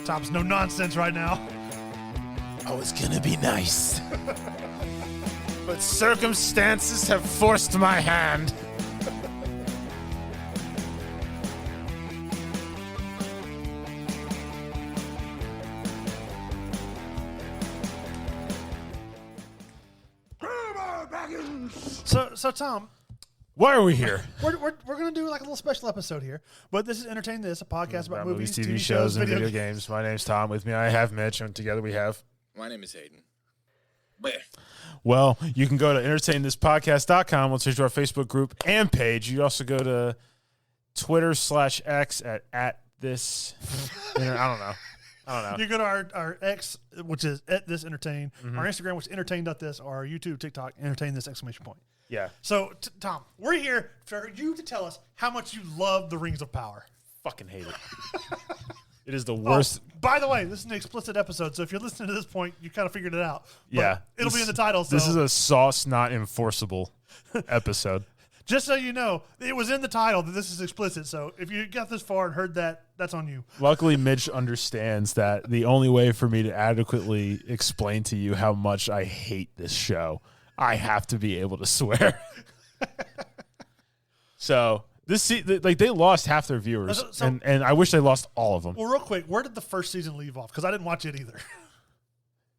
Tom's no nonsense right now. I was gonna be nice. But circumstances have forced my hand. So Tom, why are we here? we're gonna do like a little special episode here, but this is Entertain This, a podcast about movies, TV shows, and video games. My name's Tom. With me, I have Mitch, and together we have. My name is Hayden. Well, you can go to entertainthispodcast.com. We'll change to our Facebook group and page. You also go to Twitter/X at this. I don't know. You go to our X, which is at this entertain, our Instagram, which is entertain.this, or our YouTube, TikTok, entertain this ! Yeah. So, Tom, we're here for you to tell us how much you love the Rings of Power. Fucking hate it. It is the worst. Oh, by the way, this is an explicit episode, so if you're listening to this point, you kind of figured it out. But yeah. it'll be in the title. So. This is a sauce not enforceable episode. Just so you know, it was in the title that this is explicit. So if you got this far and heard that, that's on you. Luckily, Mitch understands that the only way for me to adequately explain to you how much I hate this show, I have to be able to swear. So they lost half their viewers, and I wish they lost all of them. Well, real quick, where did the first season leave off? Because I didn't watch it either.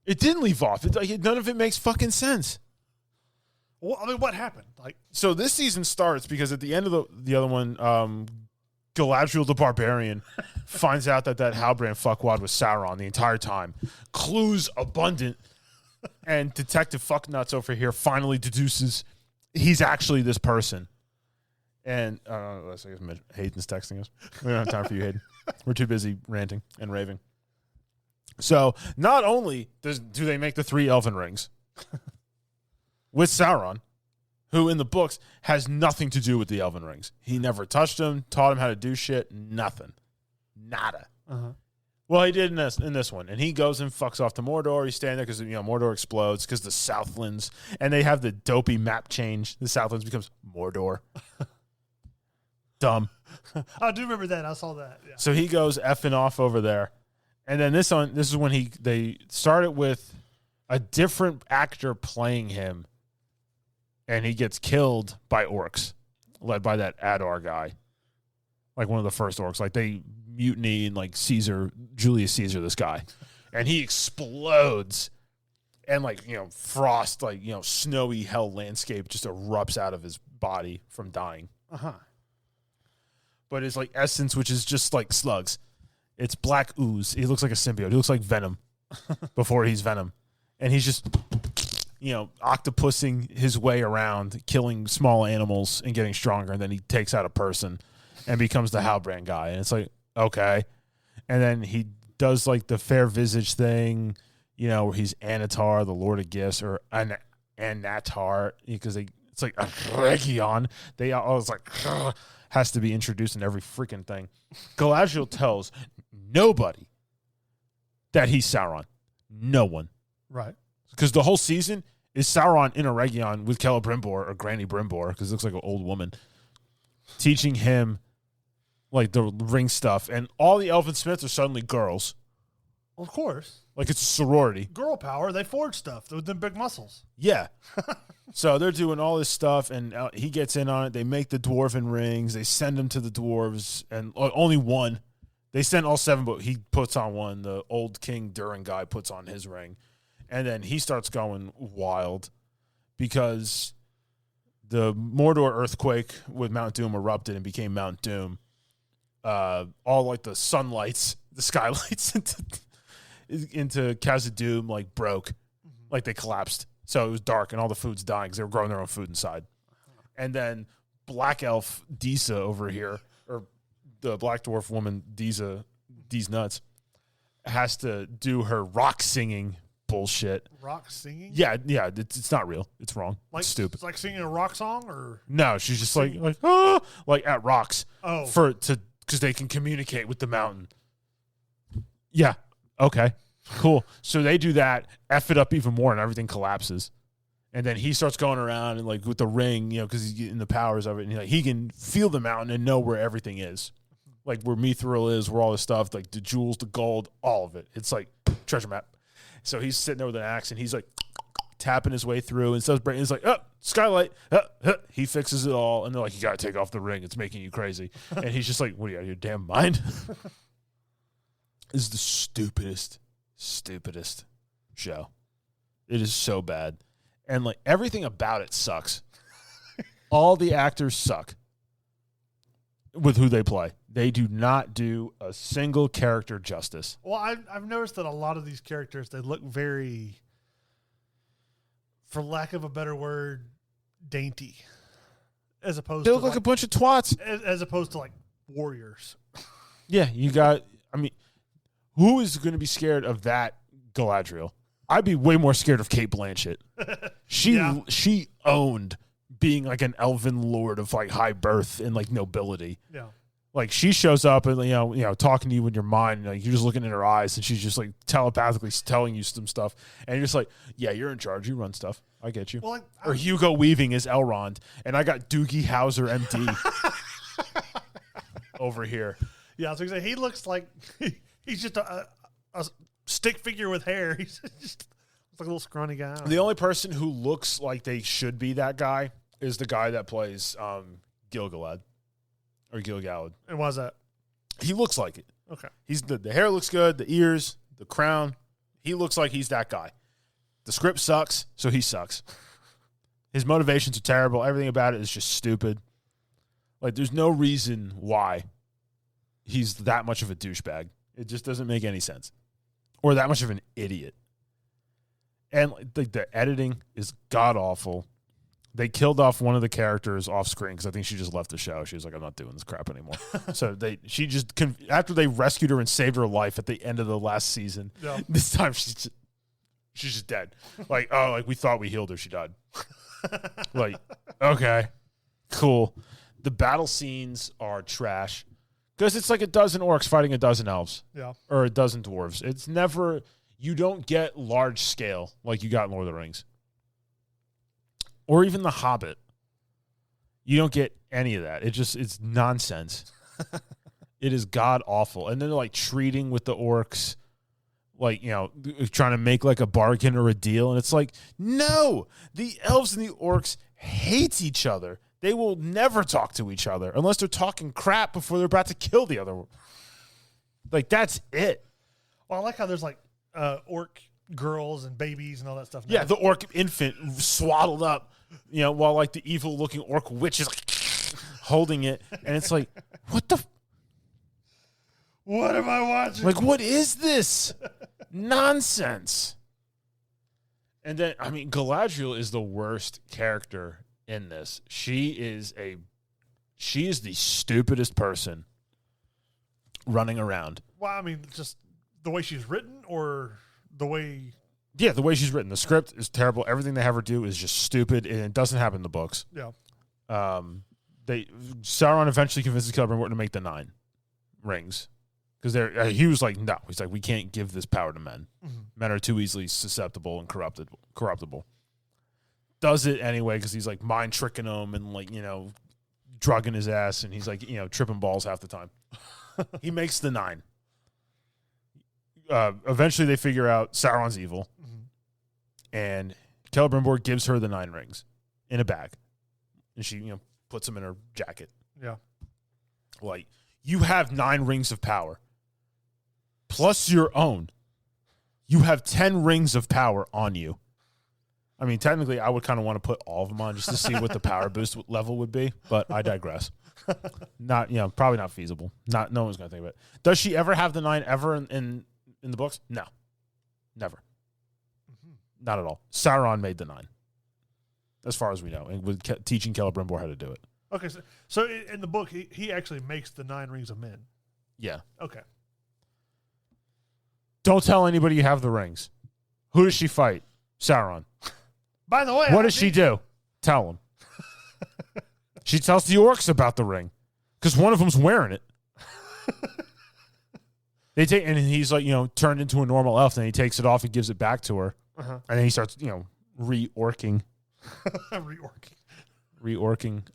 It didn't leave off. None of it makes fucking sense. Well, I mean, what happened? So this season starts because at the end of the other one, Galadriel the Barbarian finds out that Halbrand fuckwad was Sauron the entire time. Clues abundant, and Detective Fucknuts over here finally deduces he's actually this person. And I guess Hayden's texting us. We don't have time for you, Hayden. We're too busy ranting and raving. So not only do they make the 3 elven rings with Sauron, who in the books has nothing to do with the elven rings. He never touched them, taught him how to do shit, nothing. Nada. Uh-huh. Well, he did in this one, and he goes and fucks off to Mordor. He's standing there because Mordor explodes because the Southlands, and they have the dopey map change. The Southlands becomes Mordor. Dumb. I do remember that. I saw that. Yeah. So he goes effing off over there, and then this is when they started with a different actor playing him, and he gets killed by orcs, led by that Adar guy, like one of the first orcs. Like they mutiny and like Julius Caesar, this guy, and he explodes, and frost, snowy hell landscape just erupts out of his body from dying. But it's like essence, which is just like slugs. It's black ooze. He looks like a symbiote. He looks like Venom before he's Venom. And he's just, octopusing his way around, killing small animals and getting stronger. And then he takes out a person and becomes the Halbrand guy. And it's like, okay. And then he does like the fair visage thing, where he's Anatar, the Lord of Gifts, or Anatar, because it's like a region. They always like, has to be introduced in every freaking thing. Galadriel tells nobody that he's Sauron. No one. Right. Because the whole season is Sauron in a region with Celebrimbor or Granny Brimbor, because it looks like an old woman, teaching him like the ring stuff. And all the elven smiths are suddenly girls. Of course. Like it's a sorority. Girl power. They forge stuff with them big muscles. Yeah. So they're doing all this stuff, and he gets in on it. They make the dwarven rings. They send them to the dwarves, and only one. They send all 7, but he puts on one. The old King Durin guy puts on his ring. And then he starts going wild because the Mordor earthquake with Mount Doom erupted and became Mount Doom. All like the sunlights, the skylights into Khazad-dûm broke, like they collapsed. So it was dark and all the food's dying because they were growing their own food inside. And then Black Elf Disa over here, or the Black Dwarf woman Disa, D's nuts, has to do her rock singing bullshit. Rock singing? Yeah, it's not real. It's wrong. It's stupid. It's like singing a rock song, or no? She's just like at rocks. Oh, because they can communicate with the mountain. Yeah. Okay. Cool. So they do that, F it up even more, and everything collapses. And then he starts going around and with the ring, because he's getting the powers of it, and he can feel the mountain and know where everything is. like where Mithril is, where all this stuff, like the jewels, the gold, all of it. It's like treasure map. So he's sitting there with an axe, and he's like tapping his way through, and so he's like, oh, skylight. He fixes it all, and they're like, you got to take off the ring. It's making you crazy. And he's just like, what are you, out of your damn mind? This is the stupidest show. It is so bad. And like everything about it sucks. All the actors suck with who they play. They do not do a single character justice. Well, I've noticed that a lot of these characters, they look very, for lack of a better word, dainty. As opposed They to look like a bunch of twats. as opposed to like warriors. Yeah, you got, I mean, who is going to be scared of that Galadriel? I'd be way more scared of Cate Blanchett. She owned being like an elven lord of like high birth and like nobility. Yeah. Like she shows up and you know talking to you in your mind, like you're just looking in her eyes and she's just like telepathically telling you some stuff, and you're just like, yeah, you're in charge, you run stuff, I get you. Well, or Hugo Weaving is Elrond, and I got Doogie Howser MD over here. Yeah, so he looks like he's just a stick figure with hair. He's just like a little scrawny guy. The only person who looks like they should be that guy is the guy that plays Gil-galad. Or Gil-galad. And why's that? He looks like it. Okay. He's the hair looks good, the ears, the crown. He looks like he's that guy. The script sucks, so he sucks. His motivations are terrible. Everything about it is just stupid. Like, there's no reason why he's that much of a douchebag. It just doesn't make any sense. Or that much of an idiot. And the editing is god-awful. They killed off one of the characters off screen because I think she just left the show. She was like, I'm not doing this crap anymore. So she just, after they rescued her and saved her life at the end of the last season, this time she's just dead. Like, oh, like we thought we healed her. She died. Like, okay, cool. The battle scenes are trash because it's like a dozen orcs fighting a dozen elves. Yeah. Or a dozen dwarves. It's never, you don't get large scale like you got in Lord of the Rings. Or even The Hobbit. You don't get any of that. It's nonsense. It is god awful. And then they're like treating with the orcs, like, you know, trying to make like a bargain or a deal. And it's like, no, the elves and the orcs hate each other. They will never talk to each other unless they're talking crap before they're about to kill the other one. Like, that's it. Well, I like how there's like orc girls and babies and all that stuff now. Yeah, the orc infant swaddled up, you know, while like the evil looking orc witch is like holding it. And it's like, what am I watching? Like, what is this nonsense? And then, I mean, Galadriel is the worst character in this. She is the stupidest person running around. Well, I mean, just the way she's written or the way... Yeah, the way she's written. The script is terrible. Everything they have her do is just stupid, and it doesn't happen in the books. Yeah. Sauron eventually convinces Celebrimbor to make the 9 rings. Because he was like, no. He's like, we can't give this power to men. Mm-hmm. Men are too easily susceptible and corruptible. Does it anyway because he's like mind tricking him and like, you know, drugging his ass, and he's like, you know, tripping balls half the time. He makes the 9. Eventually they figure out Sauron's evil, and Celebrimbor gives her the 9 rings in a bag, and she, you know, puts them in her jacket. Yeah. Like, you have 9 rings of power plus your own. You have 10 rings of power on you. I mean, technically, I would kind of want to put all of them on just to see what the power boost level would be, but I digress. Not, you know, probably not feasible. No one's going to think of it. Does she ever have the 9 ever in the books? No. Never. Mm-hmm. Not at all. Sauron made the 9, as far as we know, and with teaching Celebrimbor how to do it. Okay, so in the book, he actually makes the 9 rings of men. Yeah. Okay. Don't tell anybody you have the rings. Who does she fight? Sauron. By the way, what does she do? Tell him. She tells the orcs about the ring because one of them's wearing it. And he's like, you know, turned into a normal elf. And he takes it off and gives it back to her, and then he starts, you know, re-orking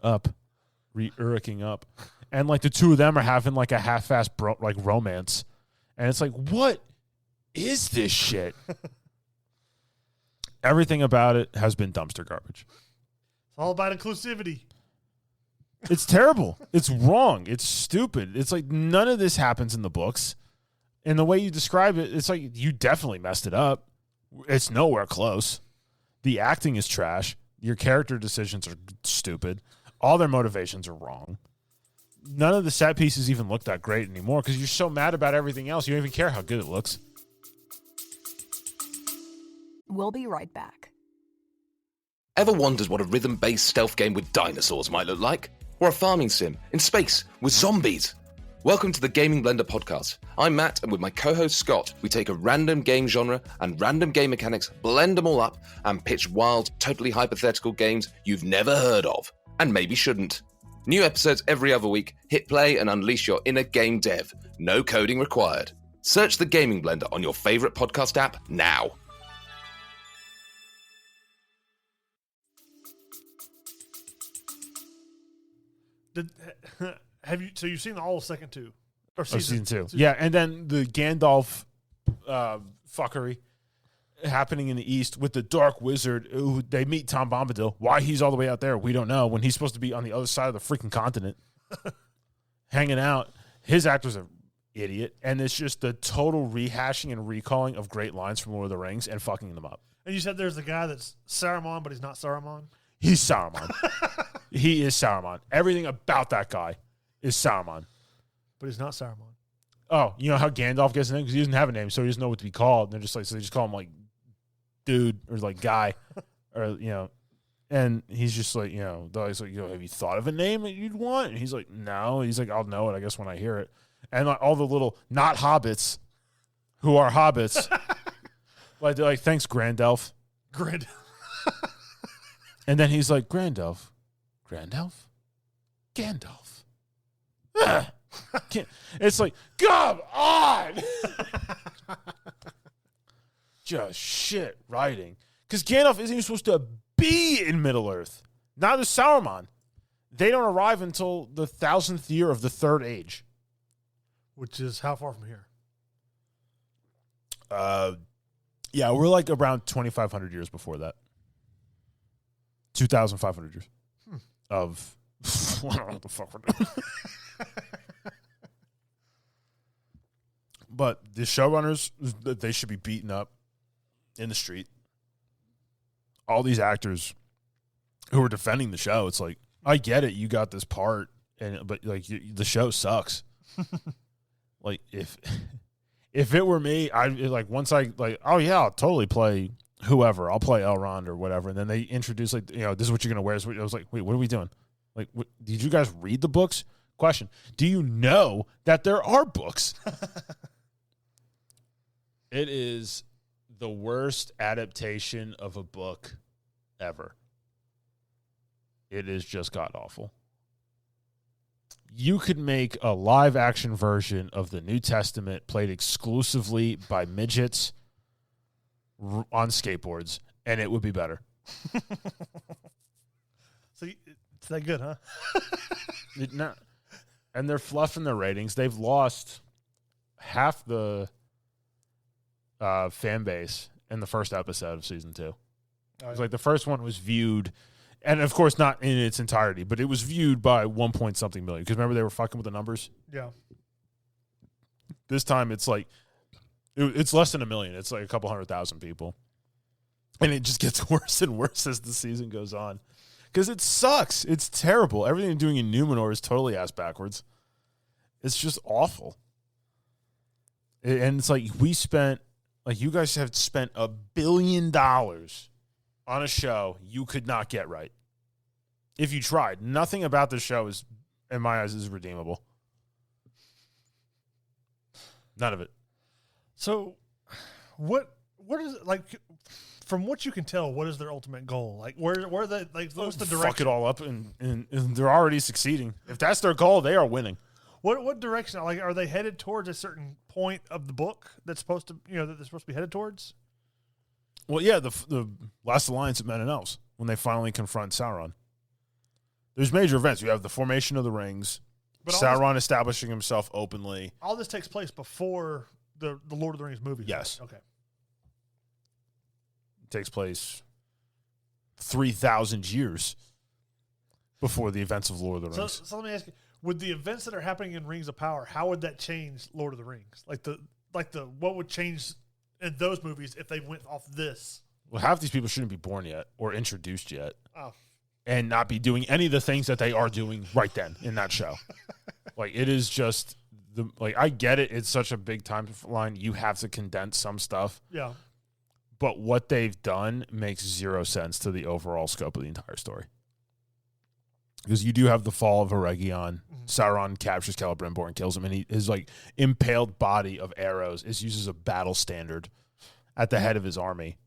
up, And like the two of them are having like a half-assed romance. And it's like, what is this shit? Everything about it has been dumpster garbage. It's all about inclusivity. It's terrible. It's wrong. It's stupid. It's like none of this happens in the books. And the way you describe it, it's like you definitely messed it up. It's nowhere close. The acting is trash. Your character decisions are stupid. All their motivations are wrong. None of the set pieces even look that great anymore because you're so mad about everything else. You don't even care how good it looks. We'll be right back. Ever wondered what a rhythm-based stealth game with dinosaurs might look like? Or a farming sim in space with zombies? Welcome to the Gaming Blender podcast. I'm Matt, and with my co-host Scott, we take a random game genre and random game mechanics, blend them all up, and pitch wild, totally hypothetical games you've never heard of, and maybe shouldn't. New episodes every other week. Hit play and unleash your inner game dev. No coding required. Search the Gaming Blender on your favorite podcast app now. So you've seen all of second two? Or season two. Yeah, and then the Gandalf fuckery happening in the East with the Dark Wizard, who they meet Tom Bombadil. Why he's all the way out there, we don't know, when he's supposed to be on the other side of the freaking continent hanging out. His actor's an idiot, and it's just the total rehashing and recalling of great lines from Lord of the Rings and fucking them up. And you said there's the guy that's Saruman, but he's not Saruman? He's Saruman. He is Saruman. Everything about that guy is Saruman. But he's not Saruman. Oh, you know how Gandalf gets a name? Because he doesn't have a name, so he doesn't know what to be called. And they're just like, so they just call him like dude or like guy, or you know, and he's just like, you know, he's like, have you thought of a name that you'd want? And he's like, no. He's like, I'll know it, I guess, when I hear it. And like all the little not hobbits who are hobbits, like they're like, thanks, Grandelf. And then he's like, Gandalf, Gandalf. It's like, come on. Just shit writing. Because Gandalf isn't even supposed to be in Middle-earth. Neither Saruman. They don't arrive until the 1000th year of the Third Age. Which is how far from here? Yeah, we're like around 2,500 years before that. 2,500 years of I don't know what the fuck we're doing. But the showrunners, they should be beaten up in the street. All these actors who are defending the show, it's like, I get it, you got this part, but like the show sucks. Like if it were me, I'd like once I like, oh yeah, I'll totally play whoever. I'll play Elrond or whatever. And then they introduce like, you know, this is what you're gonna wear. I was like, wait, what are we doing? Like, did you guys read the books? Question: do you know that there are books? It is the worst adaptation of a book ever. It is just god awful. You could make a live action version of the New Testament played exclusively by midgets on skateboards, and it would be better. So it's that good, huh? And they're fluffing their ratings. They've lost half the fan base in the first episode of season 2. It was like the first one was viewed, and of course not in its entirety, but it was viewed by 1 point something million. Because remember they were fucking with the numbers? Yeah. This time it's like, it's less than 1 million. It's like a couple 100,000 people. And it just gets worse and worse as the season goes on. Because it sucks. It's terrible. Everything they're doing in Numenor is totally ass backwards. It's just awful. And it's like you guys have spent $1 billion on a show you could not get right. If you tried. Nothing about the show is, in my eyes, is redeemable. None of it. So, what is it like? From what you can tell, what is their ultimate goal? Like, where they like? What's the direction? Fuck it all up, and they're already succeeding. If that's their goal, they are winning. What direction? Like, are they headed towards a certain point of the book that's supposed to, that they're supposed to be headed towards? Well, yeah, the last alliance of men and elves when they finally confront Sauron. There's major events. You have the formation of the rings, But Sauron establishing himself openly. all this takes place before the Lord of the Rings movie. Yes. Right? Okay. It takes place 3,000 years before the events of Lord of the Rings. So let me ask you: would the events that are happening in Rings of Power, how would that change Lord of the Rings? Like what would change in those movies if they went off this? Well, half these people shouldn't be born yet or introduced yet. Oh. And not be doing any of the things that they are doing right then in that show. Like, it is just I get it. It's such a big timeline. You have to condense some stuff. Yeah. But what they've done makes zero sense to the overall scope of the entire story. Because you do have the fall of Eregion. Mm-hmm. Sauron captures Celebrimbor and kills him, and his impaled body of arrows is used as a battle standard at the head of his army.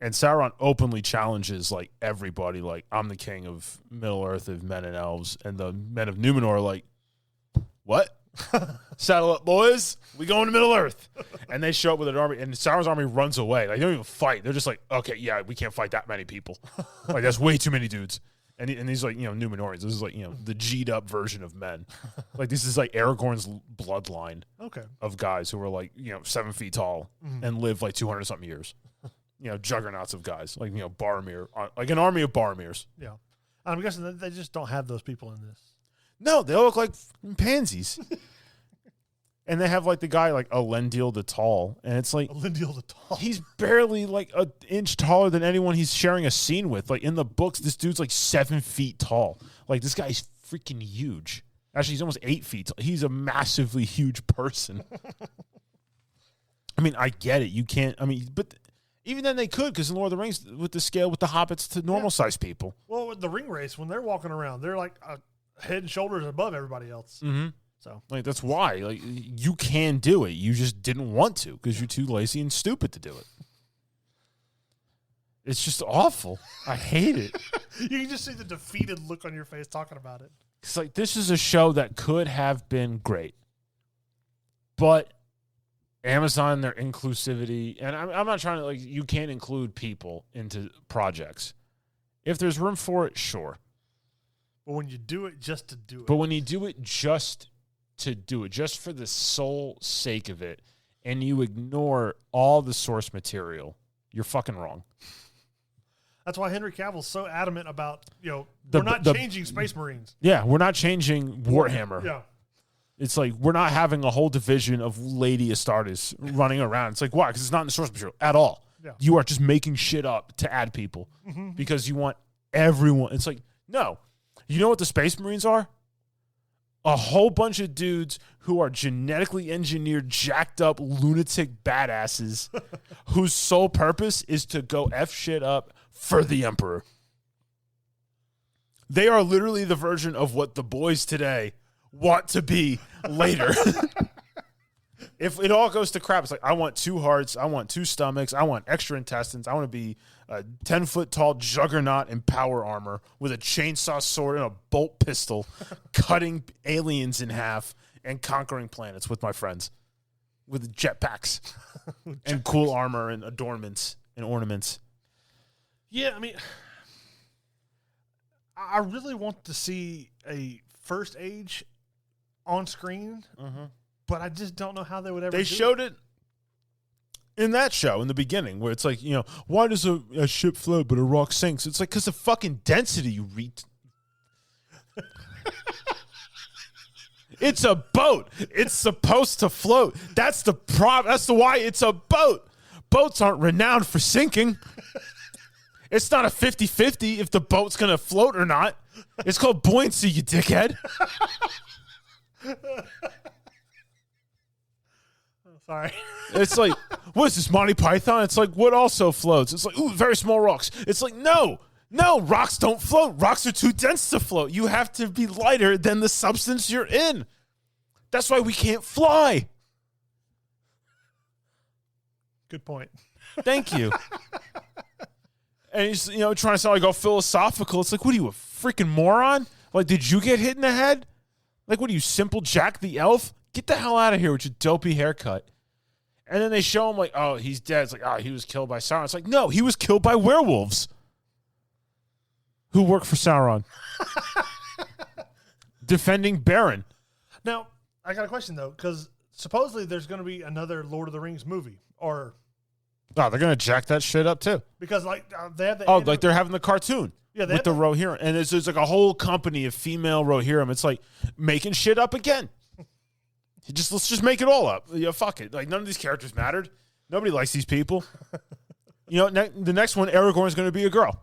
And Sauron openly challenges everybody, I'm the king of Middle Earth of men and elves, and the men of Numenor are like, what? Saddle up, boys. We going to Middle Earth. And they show up with an army, and Sauron's army runs away. They don't even fight. They're just like, okay, yeah, we can't fight that many people. That's way too many dudes. And these Numenorians. This is the G'd up version of men. This is Aragorn's bloodline. Okay. Of guys who are 7 feet tall and live 200 something years. Juggernauts of guys, Boromir, an army of Boromirs. Yeah. I'm guessing that they just don't have those people in this. No, they all look like pansies. And they have the guy Elendil the Tall, and it's Elendil the Tall. He's barely an inch taller than anyone he's sharing a scene with. In the books, this dude's 7 feet tall. This guy's freaking huge. Actually, he's almost 8 feet tall. He's a massively huge person. I mean, I get it. You can't. I mean, but. Even then they could, because in Lord of the Rings, with the scale with the hobbits to normal-sized people. Well, with the ring race, when they're walking around, they're head and shoulders above everybody else. Mm-hmm. So that's why. You can do it. You just didn't want to, because you're too lazy and stupid to do it. It's just awful. I hate it. You can just see the defeated look on your face talking about it. It's this is a show that could have been great. But Amazon, their inclusivity, and I'm not trying to, you can't include people into projects. If there's room for it, sure. But when you do it just to do it. But when you do it just to do it, just for the sole sake of it, and you ignore all the source material, you're fucking wrong. That's why Henry Cavill's so adamant about, we're not changing Space Marines. Yeah, we're not changing Warhammer. Yeah. It's we're not having a whole division of Lady Astartes running around. It's why? Because it's not in the source material at all. Yeah. You are just making shit up to add people because you want everyone. It's no. You know what the Space Marines are? A whole bunch of dudes who are genetically engineered, jacked up, lunatic badasses whose sole purpose is to go F shit up for the Emperor. They are literally the version of what the boys today want to be later. If it all goes to crap, it's I want 2 hearts, I want 2 stomachs, I want extra intestines, I want to be a 10-foot tall juggernaut in power armor with a chainsaw sword and a bolt pistol, cutting aliens in half and conquering planets with my friends, with jetpacks and cool armor and adornments and ornaments. Yeah, I mean, I really want to see a First Age on screen, but I just don't know how they would ever. They showed it in that show in the beginning, where it's why does a ship float but a rock sinks? It's because of fucking density, you read. It's a boat. It's supposed to float. That's the problem. That's why it's a boat. Boats aren't renowned for sinking. It's not a 50-50 if the boat's going to float or not. It's called buoyancy, you dickhead. Sorry. It's what is this, Monty Python? It's what also floats? It's ooh, very small rocks. It's no, rocks don't float. Rocks are too dense to float. You have to be lighter than the substance you're in. That's why we can't fly. Good point. Thank you. And he's, trying to sound all philosophical. It's what are you, a freaking moron? Did you get hit in the head? What are you, Simple Jack the Elf? Get the hell out of here with your dopey haircut. And then they show him oh, he's dead. It's he was killed by Sauron. It's no, he was killed by werewolves who work for Sauron. defending Baron. Now, I got a question, though, because supposedly there's going to be another Lord of the Rings movie. Or Oh, they're going to jack that shit up, too. because, like, they have the... Oh, like they're having the cartoon. Yeah, they with have the Rohirrim. And there's like a whole company of female Rohirrim. It's like making shit up again. Let's just make it all up. Yeah, fuck it. Like, none of these characters mattered. Nobody likes these people. The next one, Aragorn's going to be a girl.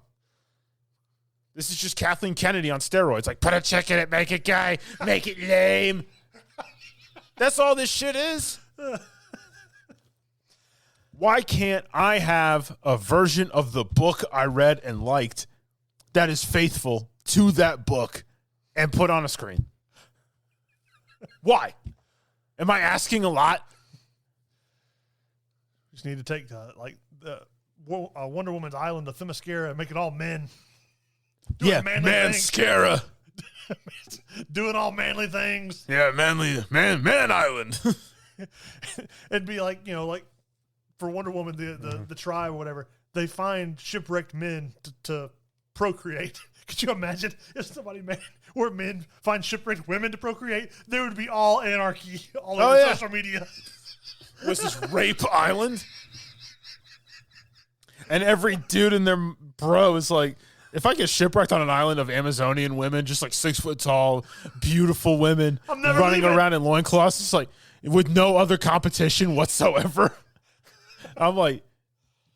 This is just Kathleen Kennedy on steroids. Like, put a chick in it, make it gay, make it lame. That's all this shit is. Why can't I have a version of the book I read and liked that is faithful to that book and put on a screen? Why? Am I asking a lot? Just need to take Wonder Woman's island to Themyscira and make it all men. Yeah, Manscara. Doing all manly things. Yeah, man island. It'd be like, like for Wonder Woman, the tribe or whatever, they find shipwrecked men to procreate. Could you imagine if where men find shipwrecked women to procreate? There would be all anarchy all over social media. Was this rape island? And every dude in their bro is like, if I get shipwrecked on an island of Amazonian women, just like 6 foot tall, beautiful women running around in loincloths, it's like with no other competition whatsoever. I'm like,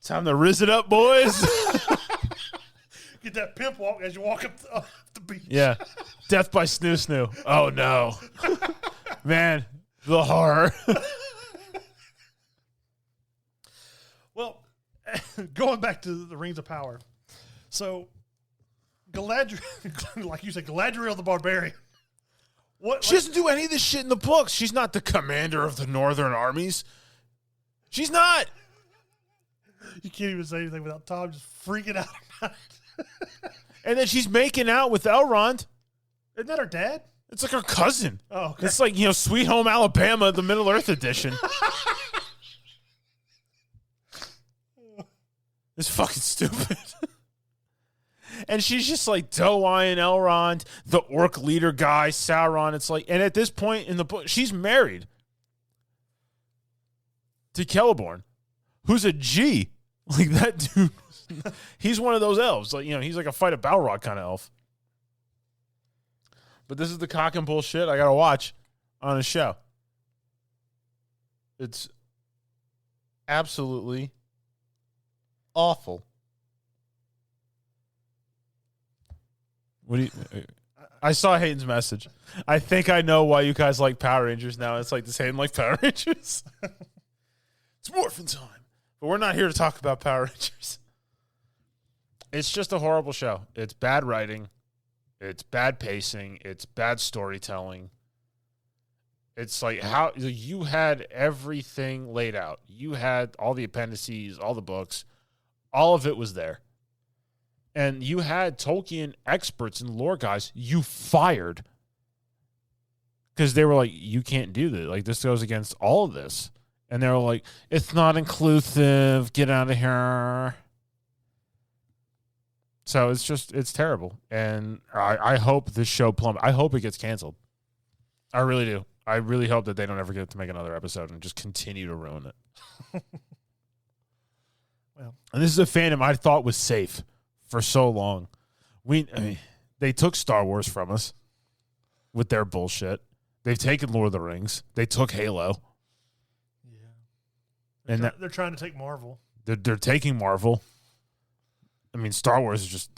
time to rizz it up, boys. Get that pimp walk as you walk up the beach. Yeah. Death by snoo snoo. Oh, no. Man, the horror. Well, going back to the Rings of Power. So, Galadriel, like you said, Galadriel the Barbarian. She doesn't do any of this shit in the books. She's not the commander of the northern armies. She's not. You can't even say anything without Tom just freaking out about it. And then she's making out with Elrond. Isn't that her dad? It's like her cousin. Oh, okay. It's like, Sweet Home Alabama, the Middle Earth edition. It's fucking stupid. And she's just like doe-eyeing Elrond, the orc leader guy, Sauron. It's like, and at this point in the book, she's married to Celeborn, who's a G. Like that dude. He's one of those elves. Like, he's like a fight a Balrog kind of elf. But this is the cock and bullshit I got to watch on a show. It's absolutely awful. What do you? I saw Hayden's message. I think I know why you guys like Power Rangers now. It's like the same like Power Rangers. It's morphin' time. But we're not here to talk about Power Rangers. It's just a horrible show. It's bad writing. It's bad pacing. It's bad storytelling. It's like how you had everything laid out. You had all the appendices, all the books. All of it was there. And you had Tolkien experts and lore guys you fired because they were like, you can't do this. Like, this goes against all of this. And they were like, it's not inclusive. Get out of here. So it's terrible. And I hope this show I hope it gets canceled. I really do. I really hope that they don't ever get to make another episode and just continue to ruin it. Well, and this is a fandom I thought was safe for so long. They took Star Wars from us with their bullshit. They've taken Lord of the Rings. They took Halo. Yeah. They're trying to take Marvel. They're taking Marvel. Star Wars is just,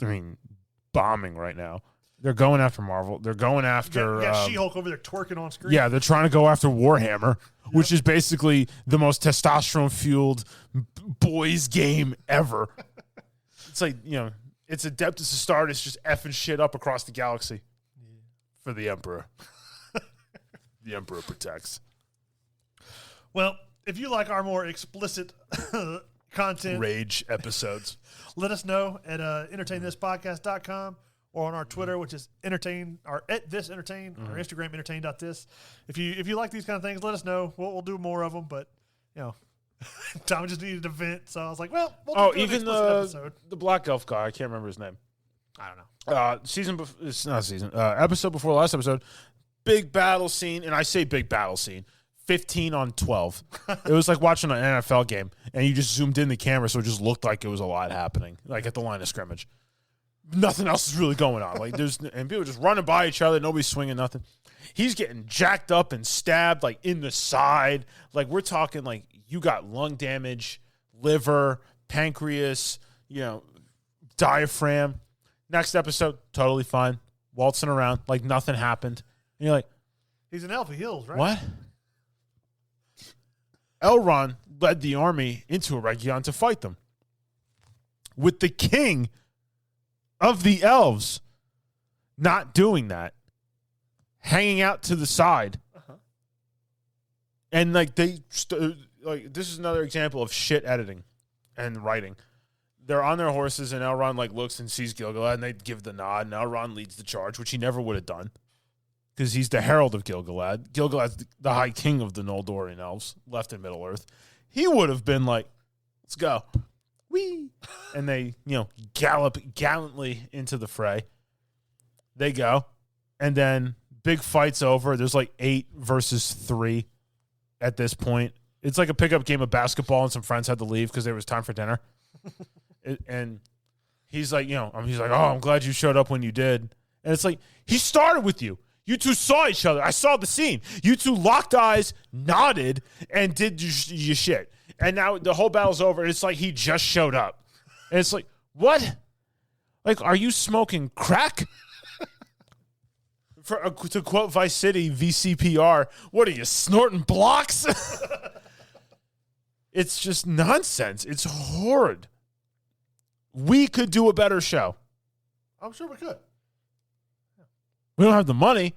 bombing right now. They're going after Marvel. They're going after... You got She-Hulk over there twerking on screen. Yeah, they're trying to go after Warhammer, which is basically the most testosterone-fueled boys game ever. It's like, it's Adeptus Astartes just effing shit up across the galaxy for the Emperor. The Emperor protects. Well, if you like our more explicit content... Rage episodes. Let us know at entertainthispodcast.com or on our Twitter, which is entertain, or at this entertain, or Instagram entertain.this. If you like these kind of things, let us know. We'll do more of them, but Tom just needed to vent, so I was like, well, we'll do even an explicit episode. the Black Elf guy, I can't remember his name. I don't know. It's not a season. Episode before last episode, big battle scene, and I say big battle scene. 15 on 12. It was like watching an NFL game, and you just zoomed in the camera, so it just looked like it was a lot happening, like at the line of scrimmage. Nothing else is really going on. And people just running by each other. Nobody's swinging nothing. He's getting jacked up and stabbed like in the side. Like we're talking like you got lung damage, liver, pancreas, diaphragm. Next episode, totally fine, waltzing around like nothing happened. And you're like, he's in Alpha Hills, right? What? Elrond led the army into Eregion to fight them. With the king of the elves not doing that, hanging out to the side. And like this is another example of shit editing and writing. They're on their horses and Elrond like looks and sees Gil-galad and they give the nod and Elrond leads the charge, which he never would have done. Because he's the herald of Gil-galad. Gil-galad's the high king of the Noldorian elves, left in Middle-earth. He would have been like, let's go. Whee! And they, gallop gallantly into the fray. They go. And then big fight's over. There's like 8 versus 3 at this point. It's like a pickup game of basketball and some friends had to leave because there was time for dinner. And he's like, oh, I'm glad you showed up when you did. And it's like, he started with you. You two saw each other. I saw the scene. You two locked eyes, nodded, and did your shit. And now the whole battle's over. And it's like he just showed up. And it's like, what? Like, are you smoking crack? To quote Vice City, VCPR, what are you, snorting blocks? It's just nonsense. It's horrid. We could do a better show. I'm sure we could. We don't have the money,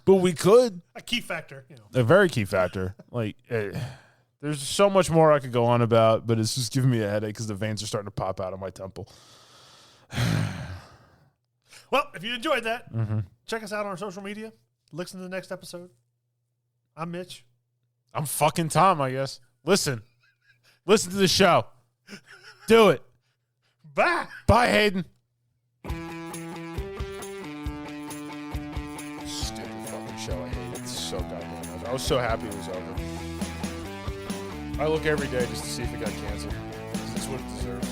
but we could. A key factor, A very key factor. Like, there's so much more I could go on about, but it's just giving me a headache because the veins are starting to pop out of my temple. Well, if you enjoyed that, check us out on our social media. Listen to the next episode. I'm Mitch. I'm fucking Tom, I guess. Listen to the show. Do it. Bye. Bye, Hayden. Stupid fucking show. I hate it. It's so goddamn much. I was so happy it was over. I look every day just to see if it got canceled. This is what it deserves.